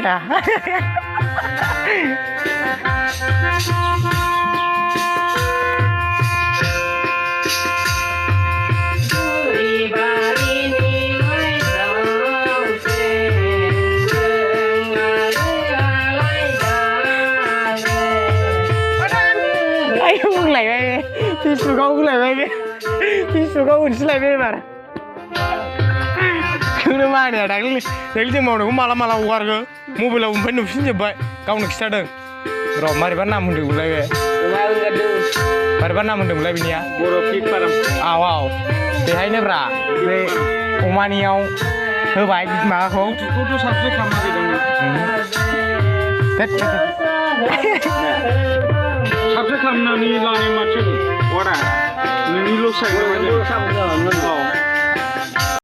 रा lại thì số câu lại về thì số câu uốn lại về mà cứ nó mai này đánh chứ màu nó cũng malah war ke mobil aku penuh sih coba kau nak start bro mari mana mundur mulai be mari mana mundur mulai ini ya borokik param wow thì hay nè bra về omaniau thưa bài mà không itu satu sama gitu tết सबसे खामनानै लानाय मानसि अरा नोंनि लस जायो